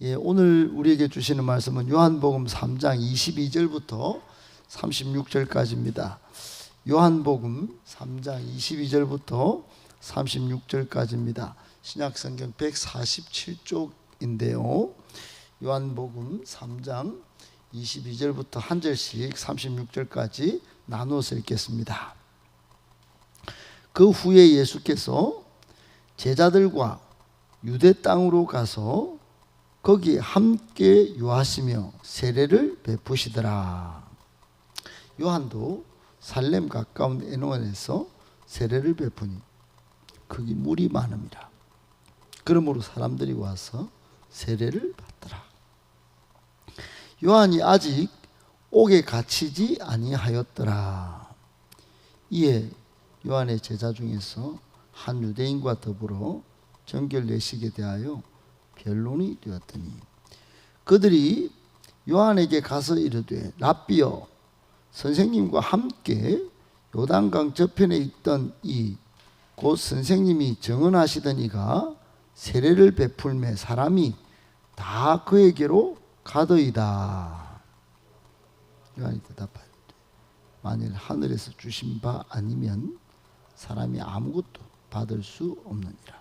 오늘 우리에게 주시는 말씀은 요한복음 3장 22절부터 36절까지입니다. 요한복음 3장 22절부터 36절까지입니다. 신약성경 147쪽인데요. 요한복음 3장 22절부터 한 절씩 36절까지 나누어서 읽겠습니다. 그 후에 예수께서 제자들과 유대 땅으로 가서 거기 함께 유하시며 세례를 베푸시더라. 요한도 살렘 가까운 에노안에서 세례를 베푸니 거기 물이 많음이라. 그러므로 사람들이 와서 세례를 받더라. 요한이 아직 옥에 갇히지 아니하였더라. 이에 요한의 제자 중에서 한 유대인과 더불어 정결례식에 대하여 변론이 되었더니 그들이 요한에게 가서 이르되 랍비여, 선생님과 함께 요단강 저편에 있던 이 곧 선생님이 정언하시던 이가 세례를 베풀매 사람이 다 그에게로 가더이다. 요한이 대답하였되 만일 하늘에서 주신 바 아니면 사람이 아무것도 받을 수 없느니라.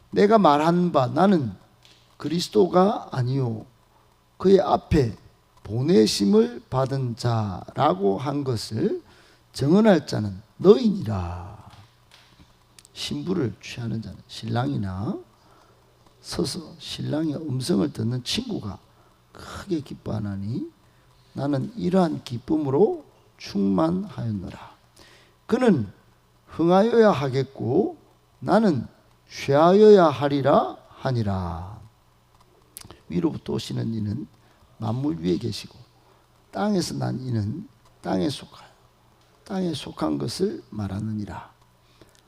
내가 말한 바 나는 그리스도가 아니요 그의 앞에 보내심을 받은 자라고 한 것을 증언할 자는 너희니라. 신부를 취하는 자는 신랑이나 서서 신랑의 음성을 듣는 친구가 크게 기뻐하나니 나는 이러한 기쁨으로 충만하였노라. 그는 흥하여야 하겠고 나는 쇠하여야 하리라 하니라. 위로부터 오시는 이는 만물 위에 계시고 땅에서 난 이는 땅에 속한 것을 말하느니라.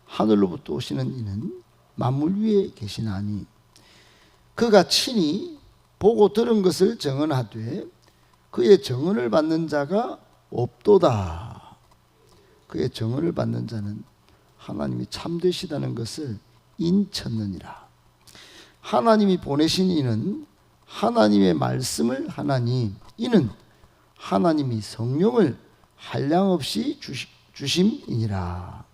하늘로부터 오시는 이는 만물 위에 계시나니 그가 친히 보고 들은 것을 증언하되 그의 증언을 받는 자가 없도다. 그의 증언을 받는 자는 하나님이 참되시다는 것을 인쳤느니라. 하나님이 보내신 이는 하나님의 말씀을 하나니 이는 하나님이 성령을 한량없이 주심이니라.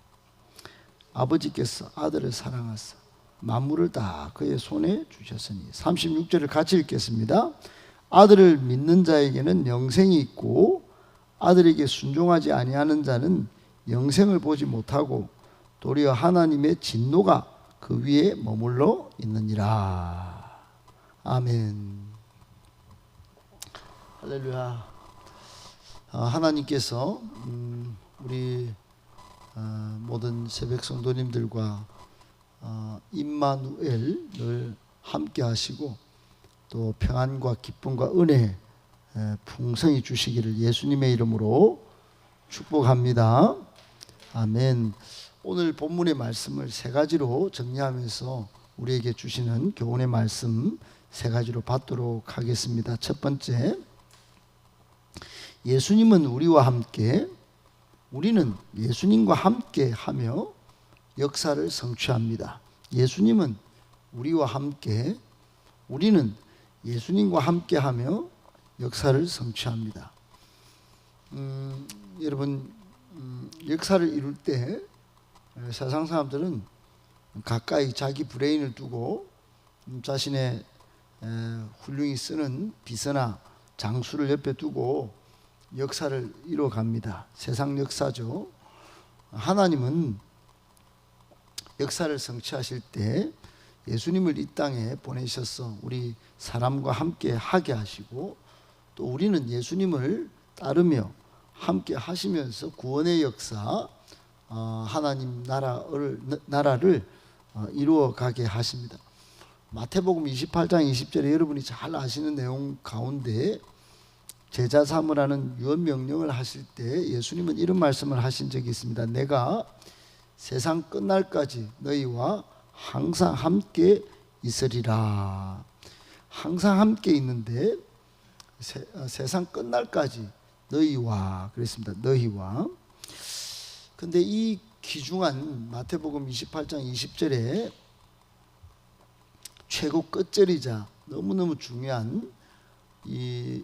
아버지께서 아들을 사랑하사 만물을 다 그의 손에 주셨으니. 36절을 같이 읽겠습니다. 아들을 믿는 자에게는 영생이 있고 아들에게 순종하지 아니하는 자는 영생을 보지 못하고 도리어 하나님의 진노가 그 위에 머물러 있느니라. 아멘. 할렐루야. 하나님께서 우리 모든 새벽 성도님들과 임마누엘을 함께 하시고 또 평안과 기쁨과 은혜 풍성히 주시기를 예수님의 이름으로 축복합니다. 아멘. 오늘 본문의 말씀을 세 가지로 정리하면서 우리에게 주시는 교훈의 말씀 세 가지로 받도록 하겠습니다. 첫 번째, 예수님은 우리와 함께, 우리는 예수님과 함께 하며 역사를 성취합니다. 예수님은 우리와 함께, 우리는 예수님과 함께 하며 역사를 성취합니다. 여러분, 역사를 이룰 때 세상 사람들은 가까이 자기 브레인을 두고 자신의 훌륭히 쓰는 비서나 장수를 옆에 두고 역사를 이뤄갑니다. 세상 역사죠. 하나님은 역사를 성취하실 때 예수님을 이 땅에 보내셔서 우리 사람과 함께 하게 하시고 또 우리는 예수님을 따르며 함께 하시면서 구원의 역사, 하나님 나라를 이루어 가게 하십니다. 마태복음 28장 20절에 여러분이 잘 아시는 내용 가운데 제자 삼으라는 유언 명령을 하실 때 예수님은 이런 말씀을 하신 적이 있습니다. 내가 세상 끝날까지 너희와 항상 함께 있으리라. 항상 함께 있는데 세상 끝날까지 너희와 그랬습니다. 너희와. 근데 이 귀중한 마태복음 28장 20절에 최고 끝절이자 너무너무 중요한 이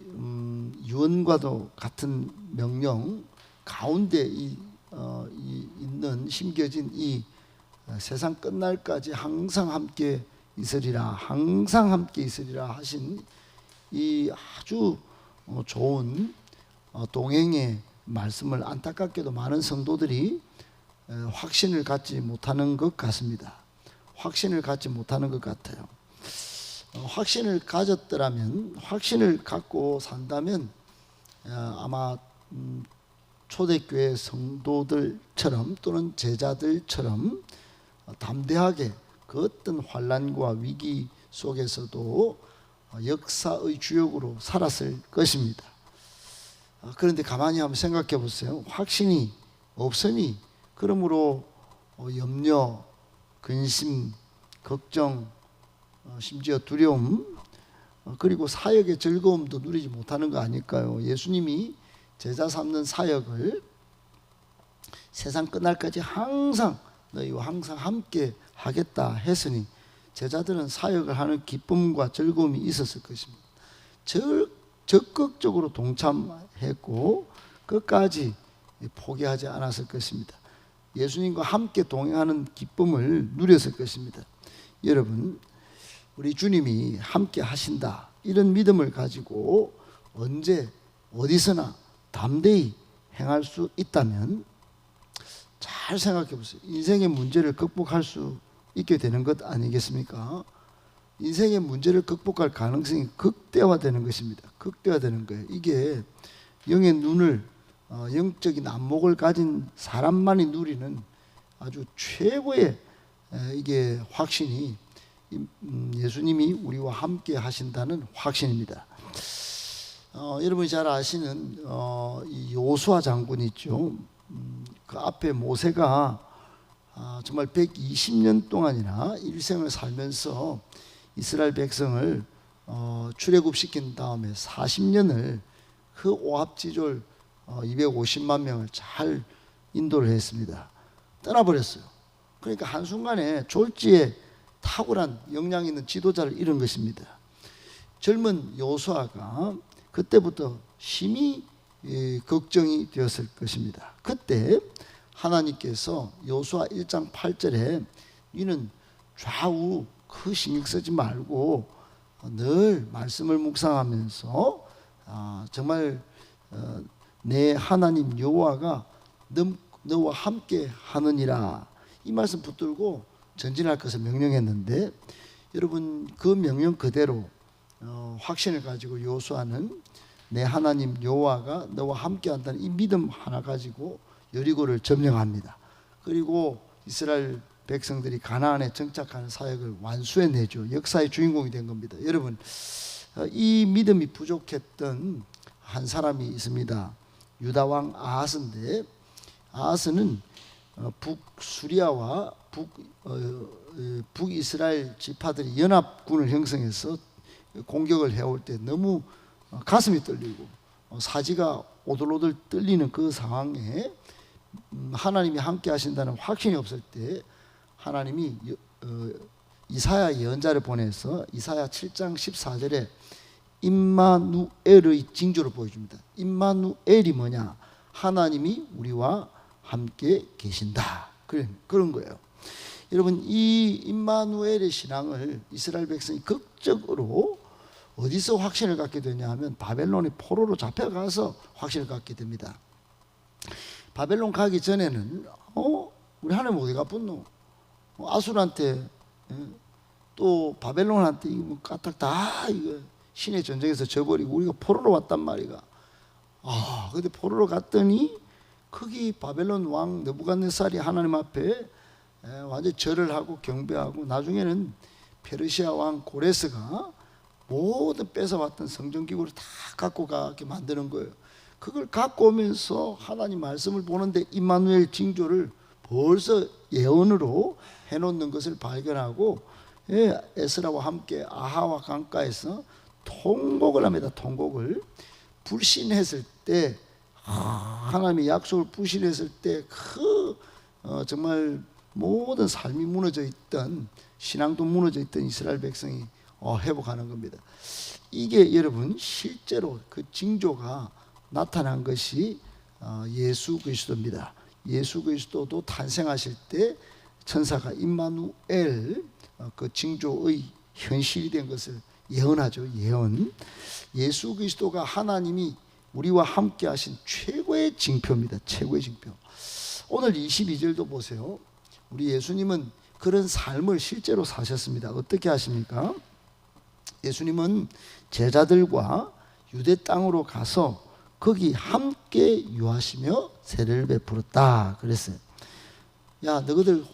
유언과도 같은 명령 가운데 있는 심겨진 이 세상 끝날까지 항상 함께 있으리라, 항상 함께 있으리라 하신 이 아주 좋은 동행의 말씀을 안타깝게도 많은 성도들이 확신을 갖지 못하는 것 같습니다. 확신을 갖지 못하는 것 같아요. 확신을 가졌더라면, 확신을 갖고 산다면 아마 초대교회 성도들처럼 또는 제자들처럼 담대하게 그 어떤 환난과 위기 속에서도 역사의 주역으로 살았을 것입니다. 그런데 가만히 한번 생각해 보세요. 확신이 없으니 그러므로 염려, 근심, 걱정, 심지어 두려움, 그리고 사역의 즐거움도 누리지 못하는 거 아닐까요? 예수님이 제자 삼는 사역을 세상 끝날까지 항상 너희와 항상 함께 하겠다 했으니 제자들은 사역을 하는 기쁨과 즐거움이 있었을 것입니다. 적극적으로 동참했고 끝까지 포기하지 않았을 것입니다. 예수님과 함께 동행하는 기쁨을 누렸을 것입니다. 여러분, 우리 주님이 함께 하신다 이런 믿음을 가지고 언제 어디서나 담대히 행할 수 있다면 잘 생각해 보세요. 인생의 문제를 극복할 수 있게 되는 것 아니겠습니까? 인생의 문제를 극복할 가능성이 극대화되는 것입니다. 극대화되는 거예요. 이게 영의 눈을, 영적인 안목을 가진 사람만이 누리는 아주 최고의 이게 확신이 예수님이 우리와 함께 하신다는 확신입니다. 여러분이 잘 아시는 이 여호수아 장군 있죠. 그 앞에 모세가 정말 120년 동안이나 일생을 살면서 이스라엘 백성을 출애굽시킨 다음에 40년을 그 오합지졸 250만 명을 잘 인도를 했습니다. 떠나버렸어요. 그러니까 한순간에 졸지에 탁월한 역량 있는 지도자를 잃은 것입니다. 젊은 여호수아가 그때부터 심히 걱정이 되었을 것입니다. 그때 하나님께서 여호수아 1장 8절에 너는 좌우 그 신경 쓰지 말고 늘 말씀을 묵상하면서 정말 내 하나님 여호와가 너와 함께 하느니라 이 말씀 붙들고 전진할 것을 명령했는데 여러분 그 명령 그대로 확신을 가지고 여호수아는 내 하나님 여호와가 너와 함께 한다는 이 믿음 하나 가지고 여리고를 점령합니다. 그리고 이스라엘 백성들이 가나안에 정착하는 사역을 완수해내죠. 역사의 주인공이 된 겁니다. 여러분 이 믿음이 부족했던 한 사람이 있습니다. 유다 왕 아하스인데 아하스는 북수리아와 북이스라엘 지파들이 연합군을 형성해서 공격을 해올 때 너무 가슴이 떨리고 사지가 오들오들 떨리는 그 상황에 하나님이 함께 하신다는 확신이 없을 때 하나님이 이사야 예언자를 보내서 이사야 7장 14절에 임마누엘의 징조를 보여줍니다. 임마누엘이 뭐냐? 하나님이 우리와 함께 계신다. 그런 거예요. 여러분 이 임마누엘의 신앙을 이스라엘 백성이 극적으로 어디서 확신을 갖게 되냐 하면 바벨론의 포로로 잡혀가서 확신을 갖게 됩니다. 바벨론 가기 전에는 우리 하나님 어디 가뿐노? 아수르한테 또 바벨론한테 이거 뭐 까딱 다 이거 신의 전쟁에서 져버리고 우리가 포로로 왔단 말이가. 근데 포로로 갔더니 거기 바벨론 왕 느부갓네살이 하나님 앞에 완전 절을 하고 경배하고 나중에는 페르시아 왕 고레스가 모든 뺏어왔던 성전기구를 다 갖고 가게 만드는 거예요. 그걸 갖고 오면서 하나님 말씀을 보는데 임마누엘 징조를 벌써 예언으로 해놓는 것을 발견하고 에스라와 함께 아하와 강가에서 통곡을 합니다. 통곡을 불신했을 때 하나님의 약속을 불신했을 때 정말 모든 삶이 무너져 있던 신앙도 무너져 있던 이스라엘 백성이 회복하는 겁니다. 이게 여러분 실제로 그 징조가 나타난 것이 예수 그리스도입니다. 예수 그리스도도 탄생하실 때 천사가 임마누엘 그 징조의 현실이 된 것을 예언하죠. 예언. 예수 그리스도가 하나님이 우리와 함께 하신 최고의 징표입니다. 최고의 징표. 오늘 22절도 보세요. 우리 예수님은 그런 삶을 실제로 사셨습니다. 어떻게 하십니까? 예수님은 제자들과 유대 땅으로 가서 거기 함께 유하시며 세례를 베풀었다 그랬어요. 야, 너희들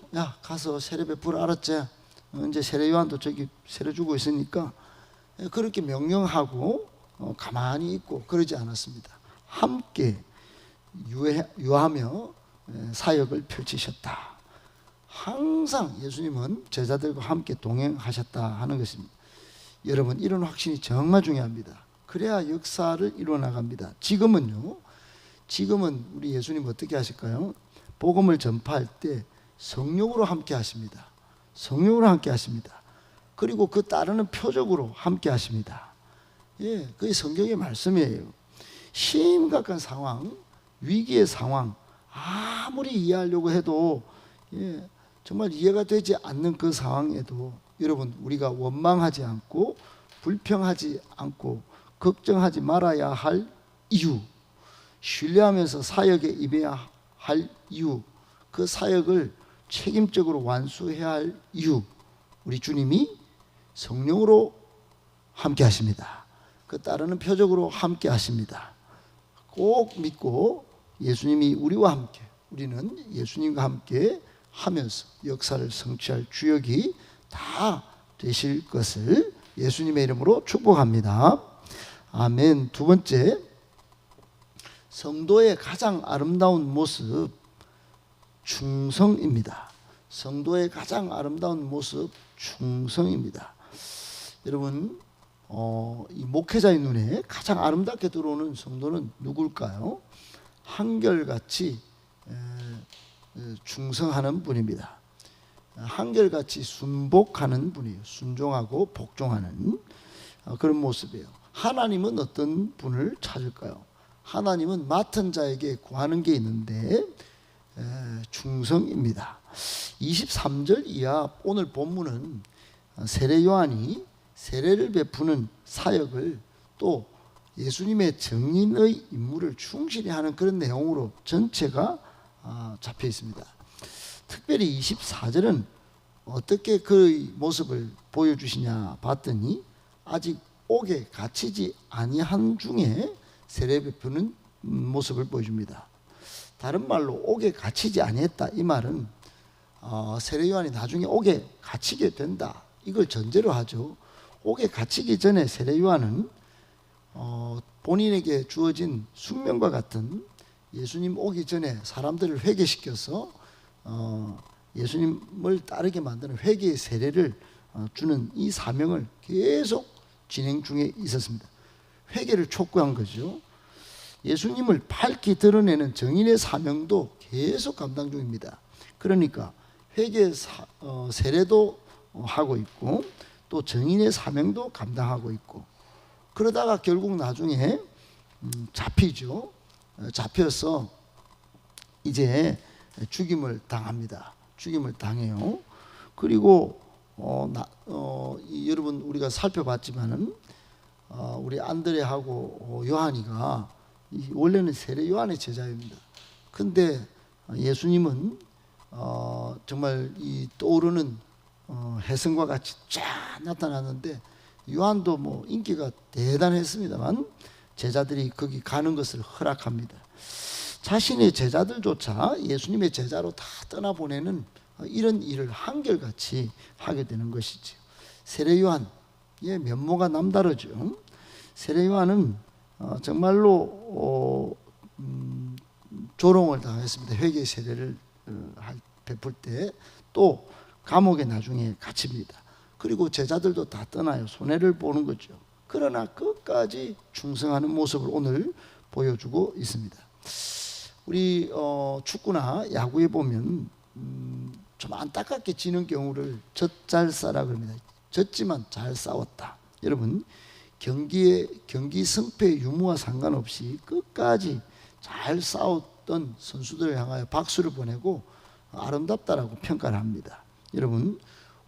가서 세례 베풀어, 알았지? 이제 세례 요한도 저기 세례 주고 있으니까 그렇게 명령하고 가만히 있고 그러지 않았습니다. 함께 유하며 사역을 펼치셨다. 항상 예수님은 제자들과 함께 동행하셨다 하는 것입니다. 여러분, 이런 확신이 정말 중요합니다. 그래야 역사를 이루어나갑니다. 지금은 우리 예수님 어떻게 하실까요? 복음을 전파할 때 성령으로 함께 하십니다. 성령으로 함께 하십니다. 그리고 그 따르는 표적으로 함께 하십니다. 예, 그게 성경의 말씀이에요. 심각한 상황, 위기의 상황, 아무리 이해하려고 해도 정말 이해가 되지 않는 그 상황에도 여러분, 우리가 원망하지 않고 불평하지 않고 걱정하지 말아야 할 이유, 신뢰하면서 사역에 임해야 할 이유, 그 사역을 책임적으로 완수해야 할 이유, 우리 주님이 성령으로 함께 하십니다. 그 따르는 표적으로 함께 하십니다. 꼭 믿고 예수님이 우리와 함께, 우리는 예수님과 함께 하면서 역사를 성취할 주역이 다 되실 것을 예수님의 이름으로 축복합니다. 아멘. 두 번째, 성도의 가장 아름다운 모습, 충성입니다. 성도의 가장 아름다운 모습, 충성입니다. 여러분, 이 목회자의 눈에 가장 아름답게 들어오는 성도는 누굴까요? 한결같이 충성하는 분입니다. 한결같이 순복하는 분이에요. 순종하고 복종하는 그런 모습이에요. 하나님은 어떤 분을 찾을까요? 하나님은 맡은 자에게 구하는 게 있는데 충성입니다. 23절 이하 오늘 본문은 세례 요한이 세례를 베푸는 사역을 또 예수님의 증인의 임무를 충실히 하는 그런 내용으로 전체가 잡혀 있습니다. 특별히 24절은 어떻게 그 모습을 보여주시냐 봤더니 아직 옥에 갇히지 아니한 중에 세례 베푸는 모습을 보여줍니다. 다른 말로 옥에 갇히지 아니했다, 이 말은 세례 요한이 나중에 옥에 갇히게 된다, 이걸 전제로 하죠. 옥에 갇히기 전에 세례 요한은 본인에게 주어진 숙명과 같은 예수님 오기 전에 사람들을 회개시켜서 예수님을 따르게 만드는 회개의 세례를 주는 이 사명을 계속 진행 중에 있었습니다. 회개를 촉구한 거죠. 예수님을 밝히 드러내는 증인의 사명도 계속 감당 중입니다. 그러니까 회개 세례도 하고 있고 또 증인의 사명도 감당하고 있고, 그러다가 결국 나중에 잡히죠. 잡혀서 이제 죽임을 당합니다. 죽임을 당해요. 그리고 여러분, 우리가 살펴봤지만은 우리 안드레하고 요한이가 원래는 세례 요한의 제자입니다. 근데 예수님은 정말 이 떠오르는 혜성과 같이 쫙 나타났는데, 요한도 뭐 인기가 대단했습니다만 제자들이 거기 가는 것을 허락합니다. 자신의 제자들조차 예수님의 제자로 다 떠나보내는 이런 일을 한결같이 하게 되는 것이죠. 세례 요한의 면모가 남다르죠. 세례 요한은 정말로 조롱을 당했습니다. 회개 세례를 베풀 때 또 감옥에 나중에 갇힙니다. 그리고 제자들도 다 떠나요. 손해를 보는 거죠. 그러나 끝까지 충성하는 모습을 오늘 보여주고 있습니다. 우리 축구나 야구에 보면 좀 안타깝게 지는 경우를 젖잘싸라 그럽니다. 졌지만 잘 싸웠다. 여러분, 경기 승패 유무와 상관없이 끝까지 잘 싸웠던 선수들을 향하여 박수를 보내고 아름답다라고 평가를 합니다. 여러분,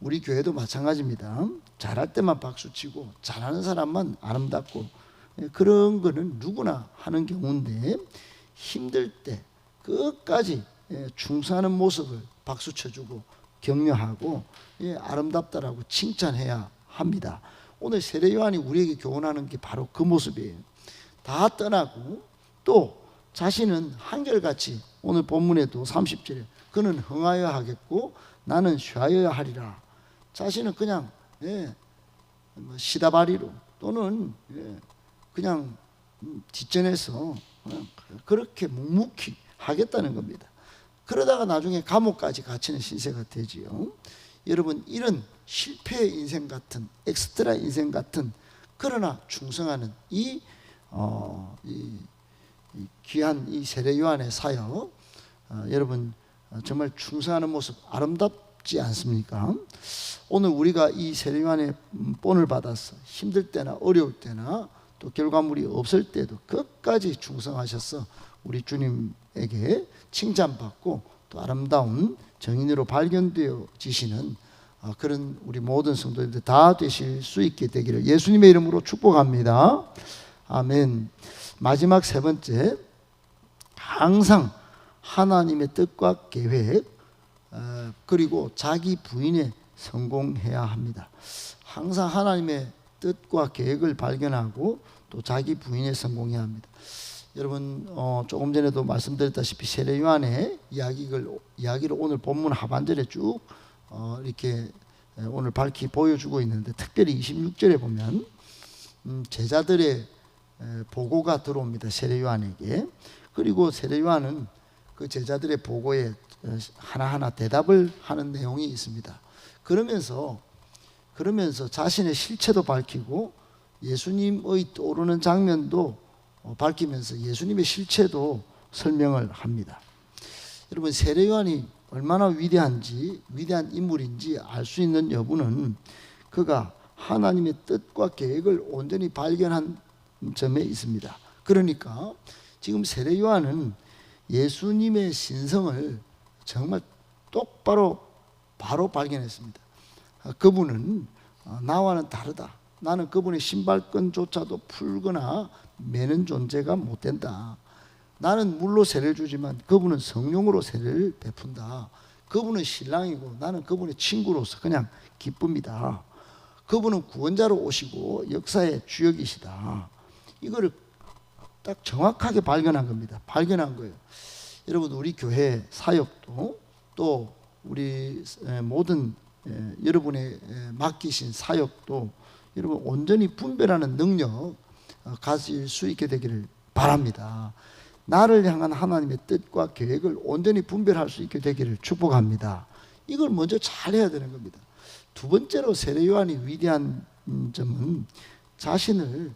우리 교회도 마찬가지입니다. 잘할 때만 박수 치고 잘하는 사람만 아름답고, 그런 거는 누구나 하는 경우인데, 힘들 때 끝까지 충성하는 모습을 박수 쳐주고 격려하고 아름답다라고 칭찬해야 합니다. 오늘 세례 요한이 우리에게 교훈하는 게 바로 그 모습이에요. 다 떠나고 또 자신은 한결같이, 오늘 본문에도 30절에 그는 흥하여 하겠고 나는 쉬하여야 하리라. 자신은 그냥 시다바리로 또는 그냥 뒷전에서 그렇게 묵묵히 하겠다는 겁니다. 그러다가 나중에 감옥까지 갇히는 신세가 되지요. 여러분, 이런 실패의 인생 같은, 엑스트라 인생 같은, 그러나 충성하는 이 귀한 이 세례 요한의 사역, 여러분 정말 충성하는 모습 아름답지 않습니까? 오늘 우리가 이 세례 요한의 본을 받아서 힘들 때나 어려울 때나 또 결과물이 없을 때도 끝까지 충성하셔서 우리 주님에게 칭찬받고 또 아름다운 정인으로 발견되어지시는 그런 우리 모든 성도님들 다 되실 수 있게 되기를 예수님의 이름으로 축복합니다. 아멘. 마지막 세 번째, 항상 하나님의 뜻과 계획, 그리고 자기 부인에 성공해야 합니다. 항상 하나님의 뜻과 계획을 발견하고 또 자기 부인에 성공해야 합니다. 여러분, 조금 전에도 말씀드렸다시피 세례 요한의 이야기를 오늘 본문 하반절에 쭉 이렇게 오늘 밝히 보여주고 있는데, 특별히 26절에 보면 제자들의 보고가 들어옵니다. 세례 요한에게. 그리고 세례 요한은 그 제자들의 보고에 하나하나 대답을 하는 내용이 있습니다. 그러면서 자신의 실체도 밝히고 예수님의 떠오르는 장면도 밝히면서 예수님의 실체도 설명을 합니다. 여러분, 세례 요한이 얼마나 위대한 인물인지 알 수 있는 여부는 그가 하나님의 뜻과 계획을 온전히 발견한 점에 있습니다. 그러니까 지금 세례 요한은 예수님의 신성을 정말 똑바로 바로 발견했습니다. 그분은 나와는 다르다. 나는 그분의 신발끈조차도 풀거나 매는 존재가 못 된다. 나는 물로 세례를 주지만 그분은 성령으로 세례를 베푼다. 그분은 신랑이고 나는 그분의 친구로서 그냥 기쁩니다. 그분은 구원자로 오시고 역사의 주역이시다. 이거를 딱 정확하게 발견한 겁니다. 발견한 거예요. 여러분, 우리 교회 사역도 또 우리 모든 여러분의 맡기신 사역도 여러분 온전히 분별하는 능력 가질 수 있게 되기를 바랍니다. 나를 향한 하나님의 뜻과 계획을 온전히 분별할 수 있게 되기를 축복합니다. 이걸 먼저 잘 해야 되는 겁니다. 두 번째로 세례 요한이 위대한 점은 자신을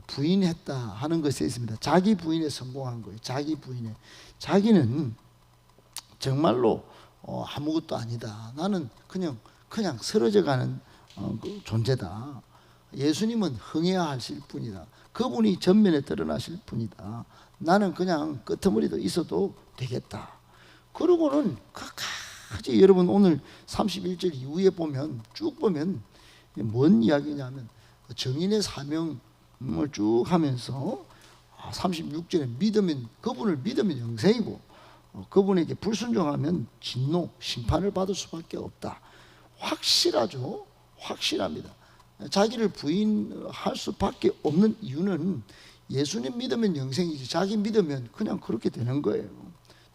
부인했다 하는 것에 있습니다. 자기 부인에 성공한 거예요. 자기 부인에. 자기는 정말로 아무것도 아니다. 나는 그냥 쓰러져가는 그 존재다. 예수님은 흥해야 하실 분이다. 그분이 전면에 드러나실 분이다. 나는 그냥 끄트머리도 있어도 되겠다. 그러고는 끝까지 여러분 오늘 31절 이후에 쭉 보면 뭔 이야기냐면 정인의 사명을 쭉 하면서 36절에 그분을 믿으면 영생이고 그분에게 불순종하면 진노, 심판을 받을 수밖에 없다. 확실하죠. 확실합니다. 자기를 부인할 수밖에 없는 이유는 예수님 믿으면 영생이지 자기 믿으면 그냥 그렇게 되는 거예요.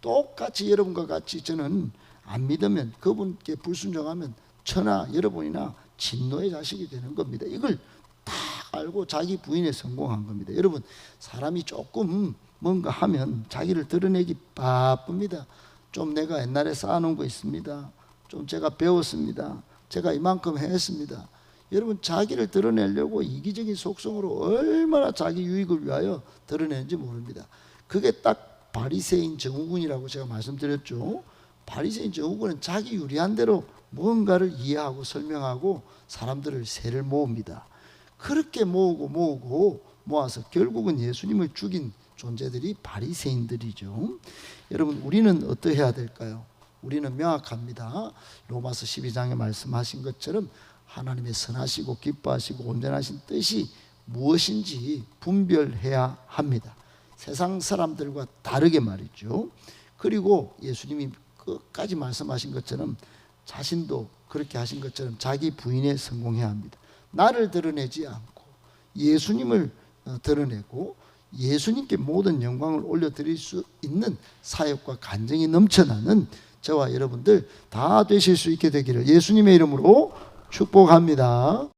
똑같이 여러분과 같이 저는 안 믿으면 그분께 불순종하면 저나 여러분이나 진노의 자식이 되는 겁니다. 이걸 다 알고 자기 부인에 성공한 겁니다. 여러분, 사람이 조금 뭔가 하면 자기를 드러내기 바쁩니다. 좀 내가 옛날에 쌓아놓은 거 있습니다. 좀 제가 배웠습니다. 제가 이만큼 했습니다. 여러분, 자기를 드러내려고 이기적인 속성으로 얼마나 자기 유익을 위하여 드러내는지 모릅니다. 그게 딱 바리새인 증후군이라고 제가 말씀드렸죠. 바리새인 증후군은 자기 유리한 대로 뭔가를 이해하고 설명하고 사람들을 세를 모읍니다. 그렇게 모아서 결국은 예수님을 죽인 존재들이 바리새인들이죠. 여러분, 우리는 어떠해야 될까요? 우리는 명확합니다. 로마서 12장에 말씀하신 것처럼 하나님의 선하시고 기뻐하시고 온전하신 뜻이 무엇인지 분별해야 합니다. 세상 사람들과 다르게 말이죠. 그리고 예수님이 끝까지 말씀하신 것처럼 자신도 그렇게 하신 것처럼 자기 부인에 성공해야 합니다. 나를 드러내지 않고 예수님을 드러내고 예수님께 모든 영광을 올려드릴 수 있는 사역과 간증이 넘쳐나는 저와 여러분들 다 되실 수 있게 되기를 예수님의 이름으로 축복합니다.